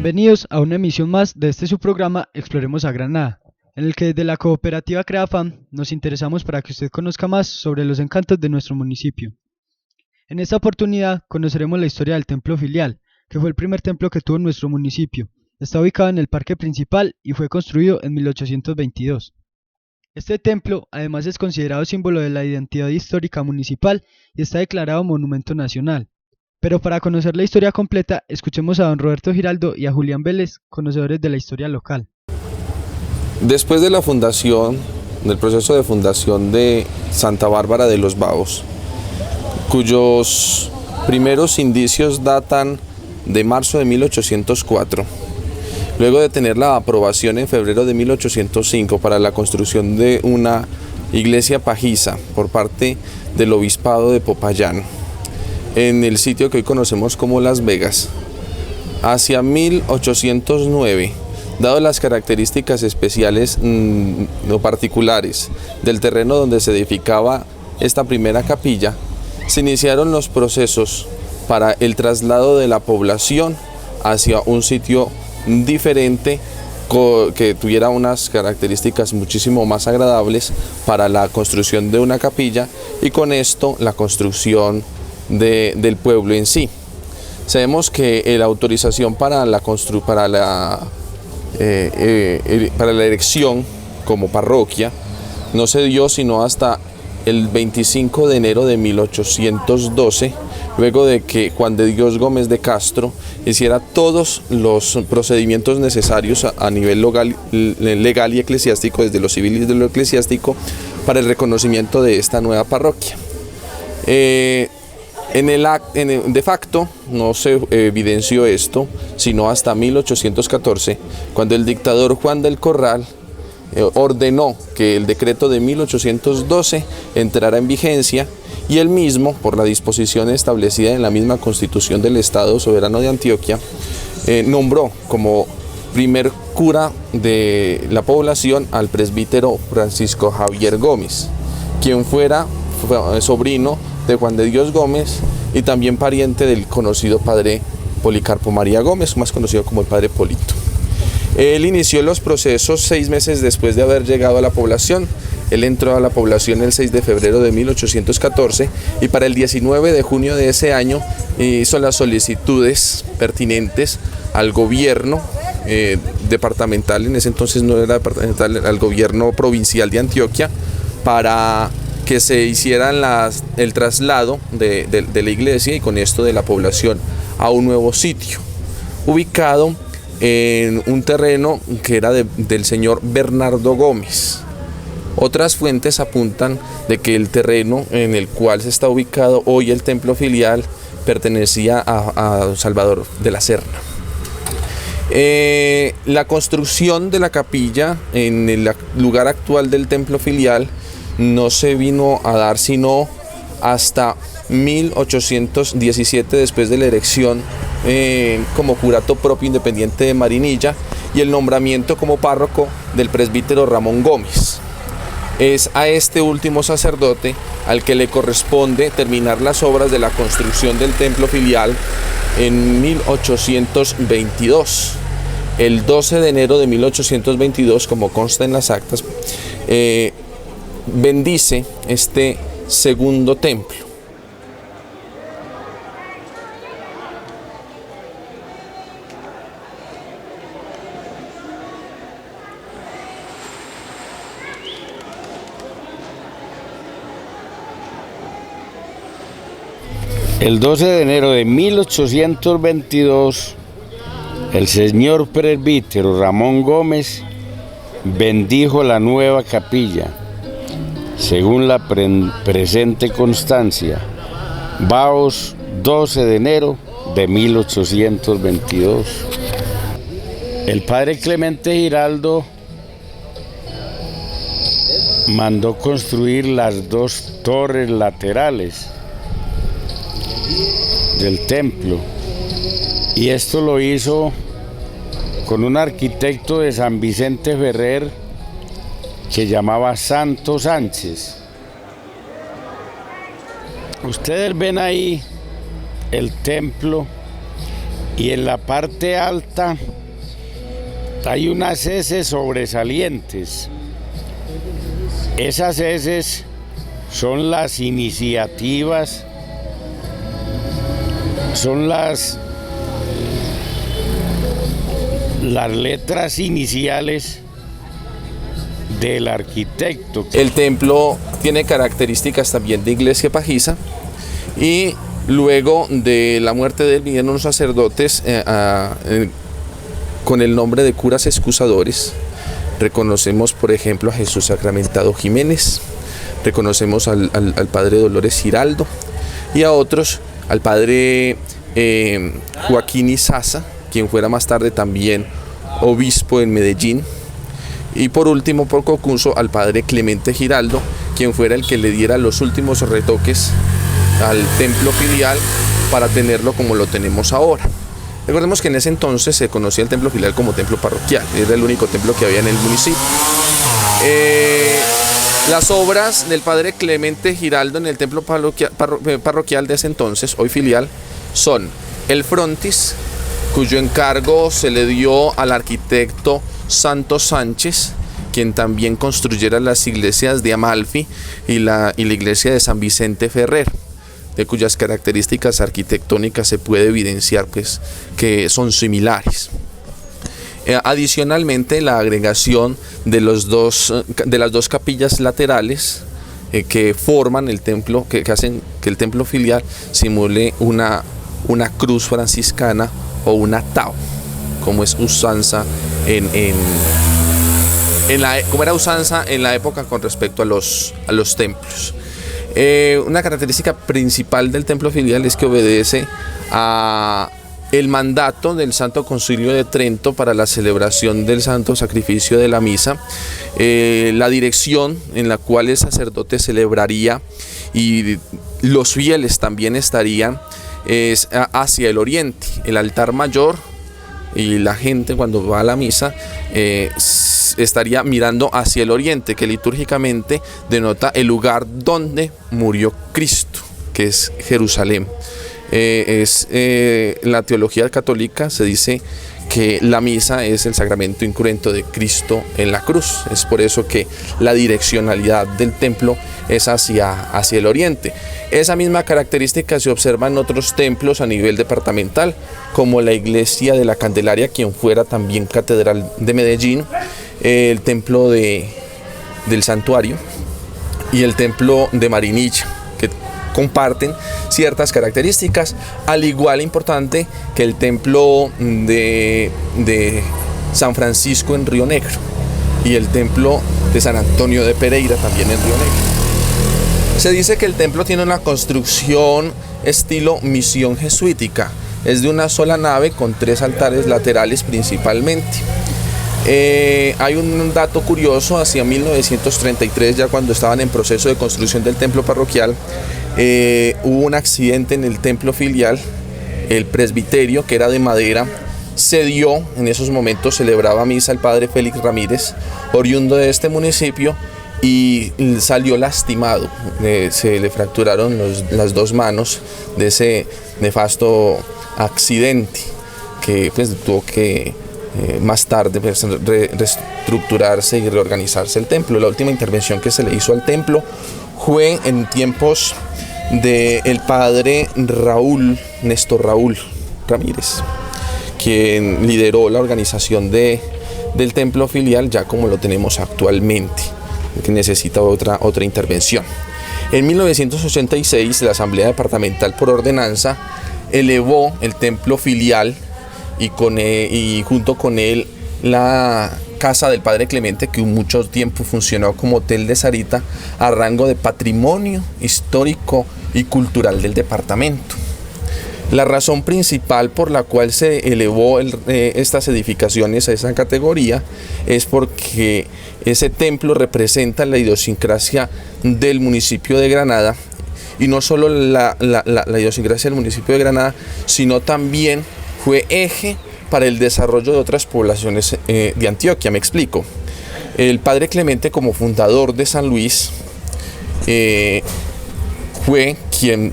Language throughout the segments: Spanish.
Bienvenidos a una emisión más de este su programa Exploremos a Granada, en el que desde la cooperativa CreaFam nos interesamos para que usted conozca más sobre los encantos de nuestro municipio. En esta oportunidad conoceremos la historia del templo filial, que fue el primer templo que tuvo nuestro municipio. Está ubicado en el parque principal y fue construido en 1822. Este templo además es considerado símbolo de la identidad histórica municipal y está declarado monumento nacional. Pero para conocer la historia completa, escuchemos a don Roberto Giraldo y a Julián Vélez, conocedores de la historia local. Después de la fundación, del proceso de fundación de Santa Bárbara de los Baos, cuyos primeros indicios datan de marzo de 1804, luego de tener la aprobación en febrero de 1805 para la construcción de una iglesia pajiza por parte del obispado de Popayán, en el sitio que hoy conocemos como Las Vegas, hacia 1809, dado las características especiales o particulares del terreno donde se edificaba esta primera capilla, se iniciaron los procesos para el traslado de la población hacia un sitio diferente que tuviera unas características muchísimo más agradables para la construcción de una capilla y con esto la construcción del pueblo en sí. Sabemos que la autorización para la erección como parroquia no se dio sino hasta el 25 de enero de 1812, luego de que Juan de Dios Gómez de Castro hiciera todos los procedimientos necesarios a nivel legal y eclesiástico, desde lo civil y desde lo eclesiástico, para el reconocimiento de esta nueva parroquia. De facto no se evidenció esto sino hasta 1814, cuando el dictador Juan del Corral ordenó que el decreto de 1812 entrara en vigencia y él mismo, por la disposición establecida en la misma Constitución del Estado Soberano de Antioquia, nombró como primer cura de la población al presbítero Francisco Javier Gómez, quien fue sobrino de Juan de Dios Gómez y también pariente del conocido padre Policarpo María Gómez, más conocido como el padre Polito. Él inició los procesos 6 meses después de haber llegado a la población. Él entró a la población el 6 de febrero de 1814 y para el 19 de junio de ese año hizo las solicitudes pertinentes al gobierno departamental, en ese entonces no era departamental, al gobierno provincial de Antioquia, para que se hicieran el traslado de la iglesia y con esto de la población a un nuevo sitio, ubicado en un terreno que era del señor Bernardo Gómez. Otras fuentes apuntan de que el terreno en el cual se está ubicado hoy el templo filial pertenecía a Salvador de la Serna. La construcción de la capilla en el lugar actual del templo filial no se vino a dar sino hasta 1817, después de la erección como curato propio independiente de Marinilla y el nombramiento como párroco del presbítero Ramón Gómez. Es a este último sacerdote al que le corresponde terminar las obras de la construcción del templo filial en 1822. El 12 de enero de 1822, como consta en las actas, bendice este segundo templo. El 12 de enero de 1822, el señor presbítero Ramón Gómez bendijo la nueva capilla, según la presente constancia, Baos, 12 de enero de 1822. El padre Clemente Giraldo mandó construir las 2 torres laterales del templo y esto lo hizo con un arquitecto de San Vicente Ferrer que llamaba Santo Sánchez. Ustedes ven ahí el templo y en la parte alta hay unas heces sobresalientes. Esas heces son las iniciativas, son las letras iniciales del arquitecto. El templo tiene características también de iglesia pajiza, y luego de la muerte de él vinieron unos sacerdotes con el nombre de curas excusadores. Reconocemos, por ejemplo, a Jesús Sacramentado Jiménez, reconocemos al padre Dolores Giraldo y a otros, al padre Joaquín Izaza, quien fuera más tarde también obispo en Medellín, y por último, por concurso, al padre Clemente Giraldo, quien fuera el que le diera los últimos retoques al templo filial para tenerlo como lo tenemos ahora. Recordemos que en ese entonces se conocía el templo filial como templo parroquial, era el único templo que había en el municipio. Las obras del padre Clemente Giraldo en el templo parroquial de ese entonces, hoy filial, son el frontis, cuyo encargo se le dio al arquitecto Santos Sánchez, quien también construyera las iglesias de Amalfi y la iglesia de San Vicente Ferrer, de cuyas características arquitectónicas se puede evidenciar pues, que son similares. Adicionalmente, la agregación de las dos capillas laterales que forman el templo, que hacen que el templo filial simule una cruz franciscana o una tau, como es usanza como era usanza en la época con respecto a los templos. Una característica principal del templo filial es que obedece a el mandato del Santo Concilio de Trento para la celebración del Santo Sacrificio de la Misa, la dirección en la cual el sacerdote celebraría y los fieles también estarían es hacia el oriente. El altar mayor y la gente cuando va a la misa estaría mirando hacia el oriente, que litúrgicamente denota el lugar donde murió Cristo, que es Jerusalén. La teología católica se dice que la misa es el sacramento incruento de Cristo en la cruz. Es por eso que la direccionalidad del templo es hacia el oriente. Esa misma característica se observa en otros templos a nivel departamental, como la iglesia de la Candelaria, quien fuera también catedral de Medellín, el templo del Santuario y el templo de Marinilla, que comparten ciertas características, al igual importante que el templo de San Francisco en Río Negro y el templo de San Antonio de Pereira también en Río Negro. Se dice que el templo tiene una construcción estilo misión jesuítica, es de una sola nave con 3 altares laterales principalmente. Hay un dato curioso: hacia 1933, ya cuando estaban en proceso de construcción del templo parroquial, hubo un accidente en el templo filial. El presbiterio, que era de madera, cedió. En esos momentos celebraba misa el padre Félix Ramírez, oriundo de este municipio, y salió lastimado. Se le fracturaron las 2 manos de ese nefasto accidente, que pues tuvo que más tarde pues, reestructurarse y reorganizarse el templo. La última intervención que se le hizo al templo fue en tiempos del padre Néstor Raúl Ramírez, quien lideró la organización del templo filial ya como lo tenemos actualmente, que necesita otra intervención. En 1986, la Asamblea Departamental por ordenanza elevó el templo filial y junto con él la casa del padre Clemente, que mucho tiempo funcionó como hotel de Sarita, a rango de patrimonio histórico y cultural del departamento. La razón principal por la cual se elevó estas edificaciones a esa categoría es porque ese templo representa la idiosincrasia del municipio de Granada, y no solo la idiosincrasia del municipio de Granada, sino también fue eje para el desarrollo de otras poblaciones de Antioquia. Me explico. El padre Clemente, como fundador de San Luis, fue quien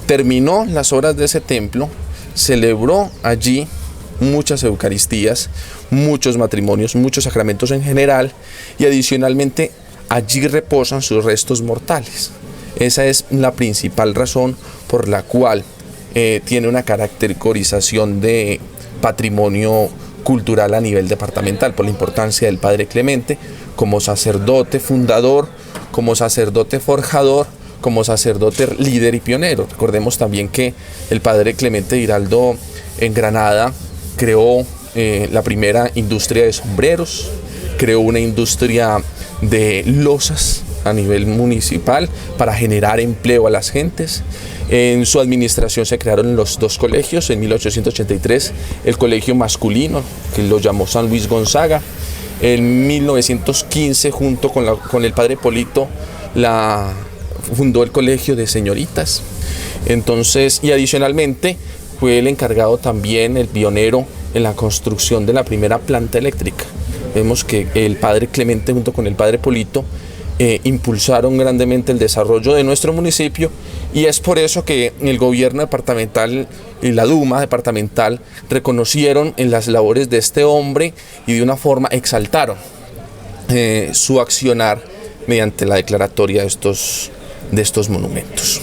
terminó las obras de ese templo, celebró allí muchas eucaristías, muchos matrimonios, muchos sacramentos en general, y adicionalmente allí reposan sus restos mortales. Esa es la principal razón por la cual tiene una caracterización de patrimonio cultural a nivel departamental, por la importancia del padre Clemente como sacerdote fundador, como sacerdote forjador, como sacerdote líder y pionero. Recordemos también que el padre Clemente Giraldo en Granada creó la primera industria de sombreros, creó una industria de losas a nivel municipal para generar empleo a las gentes. En su administración se crearon los dos colegios, en 1883 el colegio masculino, que lo llamó San Luis Gonzaga, en 1915 junto con el padre Polito fundó el colegio de señoritas. Entonces, y adicionalmente fue el encargado también, el pionero en la construcción de la primera planta eléctrica. Vemos que el padre Clemente junto con el padre Polito impulsaron grandemente el desarrollo de nuestro municipio, y es por eso que el gobierno departamental y la Duma departamental reconocieron en las labores de este hombre y de una forma exaltaron su accionar mediante la declaratoria de estos monumentos.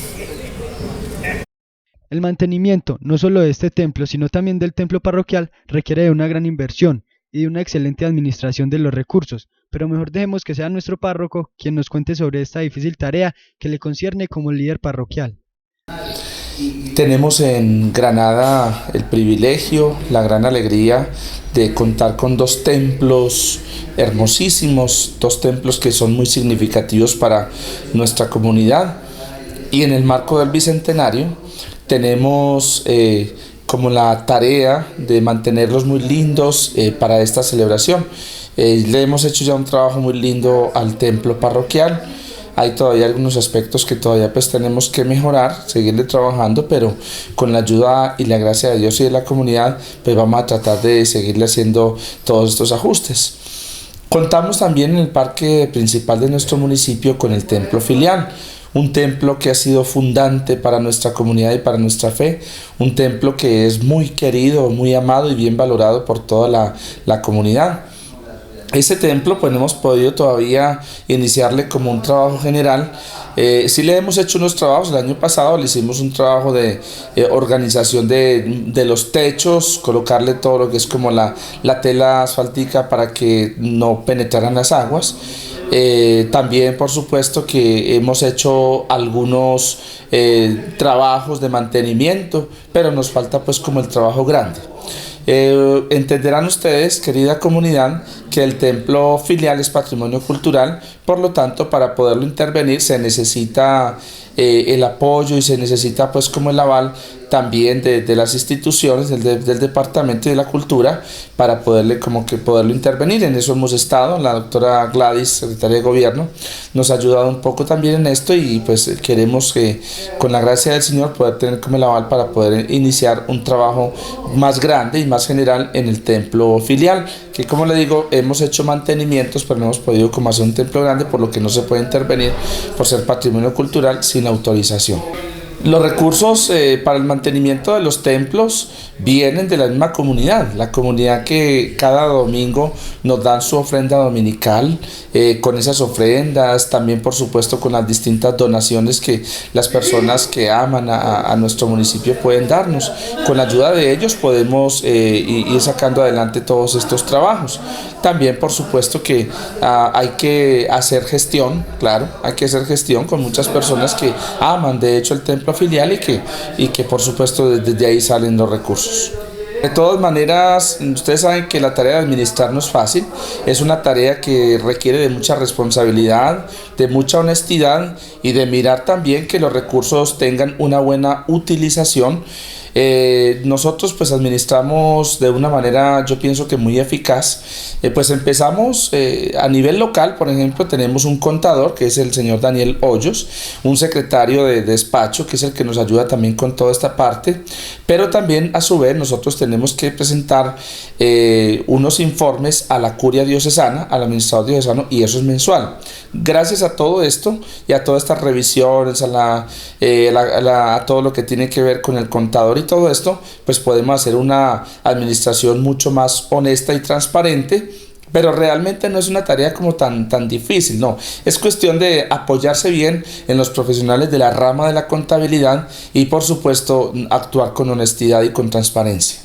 El mantenimiento no solo de este templo, sino también del templo parroquial, requiere de una gran inversión y de una excelente administración de los recursos, pero mejor dejemos que sea nuestro párroco quien nos cuente sobre esta difícil tarea que le concierne como líder parroquial. Tenemos en Granada el privilegio, la gran alegría de contar con dos templos hermosísimos, dos templos que son muy significativos para nuestra comunidad, y en el marco del Bicentenario tenemos como la tarea de mantenerlos muy lindos para esta celebración. Le hemos hecho ya un trabajo muy lindo al templo parroquial. Hay todavía algunos aspectos que todavía pues tenemos que mejorar, seguirle trabajando, pero con la ayuda y la gracia de Dios y de la comunidad pues vamos a tratar de seguirle haciendo todos estos ajustes. Contamos también en el parque principal de nuestro municipio con el templo filial, un templo que ha sido fundante para nuestra comunidad y para nuestra fe, un templo que es muy querido, muy amado y bien valorado por toda la comunidad. Ese templo pues no hemos podido todavía iniciarle como un trabajo general. Sí le hemos hecho unos trabajos. El año pasado le hicimos un trabajo de organización de los techos, colocarle todo lo que es como la tela asfáltica para que no penetraran las aguas. También por supuesto que hemos hecho algunos trabajos de mantenimiento, pero nos falta pues como el trabajo grande. Entenderán ustedes, querida comunidad, que el templo filial es patrimonio cultural, por lo tanto para poderlo intervenir se necesita el apoyo y se necesita pues como el aval también de las instituciones del Departamento de la Cultura para poderlo intervenir. En eso hemos estado. La doctora Gladys, secretaria de Gobierno, nos ha ayudado un poco también en esto, y pues queremos que con la gracia del Señor poder tener como el aval para poder iniciar un trabajo más grande y más general en el templo filial, que como le digo, hemos hecho mantenimientos, pero no hemos podido como hacer un templo grande, por lo que no se puede intervenir por ser patrimonio cultural sin autorización. Los recursos para el mantenimiento de los templos vienen de la misma comunidad, la comunidad que cada domingo nos dan su ofrenda dominical. Con esas ofrendas, también por supuesto con las distintas donaciones que las personas que aman a nuestro municipio pueden darnos. Con la ayuda de ellos podemos ir sacando adelante todos estos trabajos. También por supuesto que hay que hacer gestión, claro, hay que hacer gestión con muchas personas que aman de hecho el templo filial y que por supuesto desde ahí salen los recursos. De todas maneras, ustedes saben que la tarea de administrar no es fácil, es una tarea que requiere de mucha responsabilidad, de mucha honestidad y de mirar también que los recursos tengan una buena utilización. Nosotros pues administramos de una manera, yo pienso que muy eficaz. Pues empezamos a nivel local. Por ejemplo, tenemos un contador que es el señor Daniel Hoyos, un secretario de despacho que es el que nos ayuda también con toda esta parte, pero también a su vez nosotros tenemos que presentar unos informes a la curia diocesana, al administrador diocesano, y eso es mensual. Gracias a todo esto y a todas estas revisiones, a todo lo que tiene que ver con el contador y todo esto, pues podemos hacer una administración mucho más honesta y transparente. Pero realmente no es una tarea como tan difícil, no. Es cuestión de apoyarse bien en los profesionales de la rama de la contabilidad y, por supuesto, actuar con honestidad y con transparencia.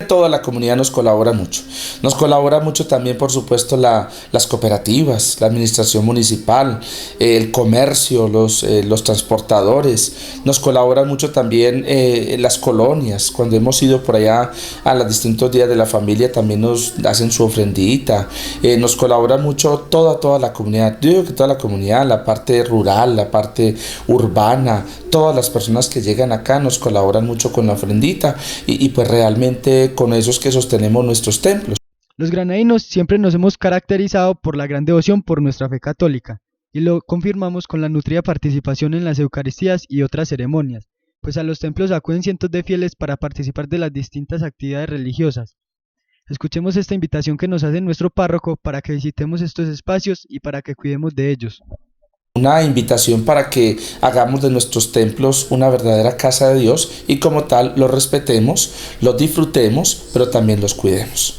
Toda la comunidad nos colabora mucho. Nos colabora mucho también, por supuesto, las cooperativas, la administración municipal, el comercio, los transportadores. Nos colaboran mucho también las colonias. Cuando hemos ido por allá a los distintos días de la familia, también nos hacen su ofrendita. Nos colabora mucho toda la comunidad. Yo digo que toda la comunidad, la parte rural, la parte urbana, todas las personas que llegan acá nos colaboran mucho con la ofrendita y pues realmente con eso es que sostenemos nuestros templos. Los granadinos siempre nos hemos caracterizado por la gran devoción por nuestra fe católica, y lo confirmamos con la nutrida participación en las Eucaristías y otras ceremonias, pues a los templos acuden cientos de fieles para participar de las distintas actividades religiosas. Escuchemos esta invitación que nos hace nuestro párroco para que visitemos estos espacios y para que cuidemos de ellos. Una invitación para que hagamos de nuestros templos una verdadera casa de Dios y como tal los respetemos, los disfrutemos, pero también los cuidemos.